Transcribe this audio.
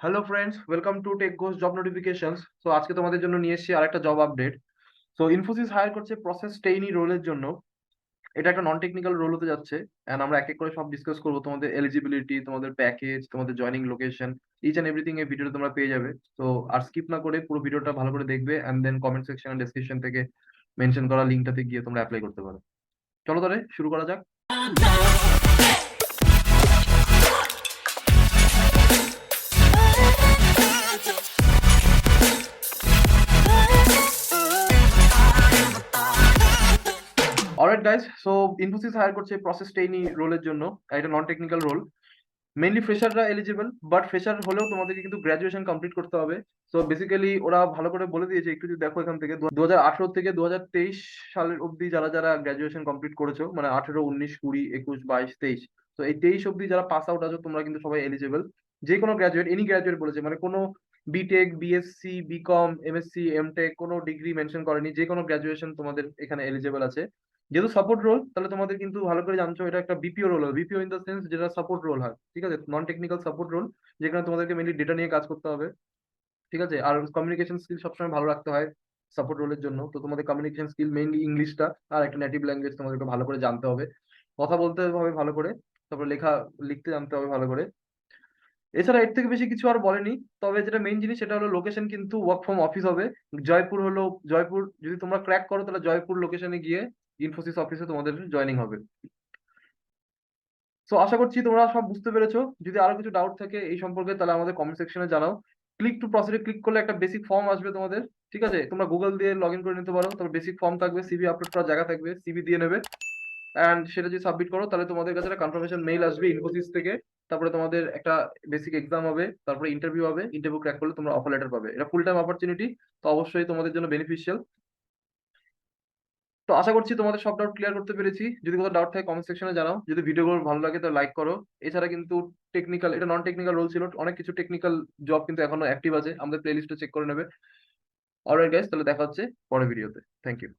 Hello friends, welcome to tech goes job notifications. তো আজকে তোমাদের জন্য নিয়ে এসেছি আরেকটা জব আপডেট। তো ইনফোসিস হায়ার করছে প্রসেস ট্রেইনি রোলের জন্য। এটা একটা নন টেকনিক্যাল রোল হতে যাচ্ছে, এন্ড আমরা এক এক করে সব ডিসকাস করবো। তোমাদের এলিজিবিলিটি, তোমাদের প্যাকেজ, তোমাদের joining location, each and everything এই ভিডিওতে তোমরা পেয়ে যাবে। তো আর স্কিপ না করে পুরো ভিডিওটা ভালো করে দেখবে, and then comment section and description থেকে মেনশন করা লিঙ্কটাতে গিয়ে তোমরা অ্যাপ্লাই করতে পারো। চলো তাহলে শুরু করা যাক। Alright guys, so Infosys hire করছে প্রসেস ট্রেইনি রোলের জন্য। এটা নন টেকনিক্যাল রোল, মেইনলি ফ্রেশাররা এলিজিবল, বাট ফ্রেশার হলেও তোমাদেরকে কিন্তু গ্রাজুয়েশন কমপ্লিট করতে হবে। সো বেসিক্যালি ওরা ভালো করে বলে দিয়েছে, একটু যদি দেখো এখান থেকে 2018 থেকে 2023 সালের অবধি যারা যারা গ্রাজুয়েশন কমপ্লিট করেছো, মানে 18, 19, 20, 21, 22, 23, তো এই 23 অবধি যারা পাস আউট আছো তোমরা কিন্তু সবাই এলিজিবল। যে কোনো গ্রাজুয়েট, এনি গ্রাজুয়েট বলেছে, মানে কোনো BTech, BSc, BCom, MSc, MTech কোনো ডিগ্রি মেনশন করেনি, যে কোনো গ্রাজুয়েশন তোমাদের এখানে এলিজিবল আছে। যেহেতু সাপোর্ট রোল, তাহলে তোমাদের কিন্তু ভালো করে জানছো এটা একটা বিপিও রোল হয়। বিপিও ইন দ্য সেন্স যেটা সাপোর্ট রোল হয়, ঠিক আছে, নন টেকনিক্যাল সাপোর্ট রোল, যেখানে তোমাদেরকে মেনলি ডেটা নিয়ে কাজ করতে হবে, ঠিক আছে। আর কমিউনিকেশন স্কিল সবসময় ভালো রাখতে হয় সাপোর্ট রোলের জন্য। তো তোমাদের কমিউনিকেশন স্কিল মেইনলি ইংলিশটা আর একটা নেটিভ ল্যাঙ্গুয়েজ তোমাদেরকে ভালো করে জানতে হবে, কথা বলতে হবে ভালো করে, তারপরে লিখতে জানতে হবে ভালো করে। এছাড়া এর থেকে বেশি কিছু আর বলেনি। তবে যেটা মেইন জিনিস সেটা হলো লোকেশন কিন্তু ওয়ার্ক ফ্রম অফিস হবে। জয়পুর হলো, জয়পুর যদি তোমরা ক্র্যাক করো তাহলে জয়পুর লোকেশনে গিয়ে ইনফোসিস অফিসে তোমাদের জয়েনিং হবে। সো আশা করছি তোমরা সব বুঝতে পেরেছো। যদি আরো কিছু ডাউট থাকে এই সম্পর্কে তাহলে আমাদের কমেন্ট সেকশনে জানাও। ক্লিক টু প্রসিডে ক্লিক করলে একটা বেসিক ফর্ম আসবে তোমাদের, ঠিক আছে। তোমরা গুগল দিয়ে লগ ইন করে নিতে পারো, তারপর বেসিক ফর্ম থাকবে, সিভি আপলোড করার জায়গা থাকবে, সিভি দিয়ে নেবে। অ্যান্ড সেটা যদি সাবমিট করো তাহলে তোমাদের কাছে একটা কনফার্মেশন মেইল আসবে ইনফোসিস থেকে। তারপরে তোমাদের একটা বেসিক এক্সাম হবে, তারপরে ইন্টারভিউ হবে। ইন্টারভিউ ক্র্যাক করলে তোমরা অফার লেটার পাবে। এটা ফুল টাইম অপরচুনিটি, তো অবশ্যই তোমাদের জন্য বেনিফিশিয়াল। তো আশা করছি তোমাদের সব ডাউট ক্লিয়ার করতে পেরেছি। যদি কোনো ডাউট থাকে কমেন্ট সেকশনে জানাও। যদি ভিডিওগুলো ভালো লাগে তাহলে লাইক করো। এছাড়া কিন্তু টেকনিক্যাল, এটা নন টেকনিক্যাল রোল ছিল, অনেক কিছু টেকনিক্যাল জব কিন্তু এখনো অ্যাক্টিভ আছে, আমাদের প্লে লিস্টে চেক করে নেবে। অলরাইট গাইস, তাহলে দেখা হচ্ছে পরের ভিডিওতে। Thank you.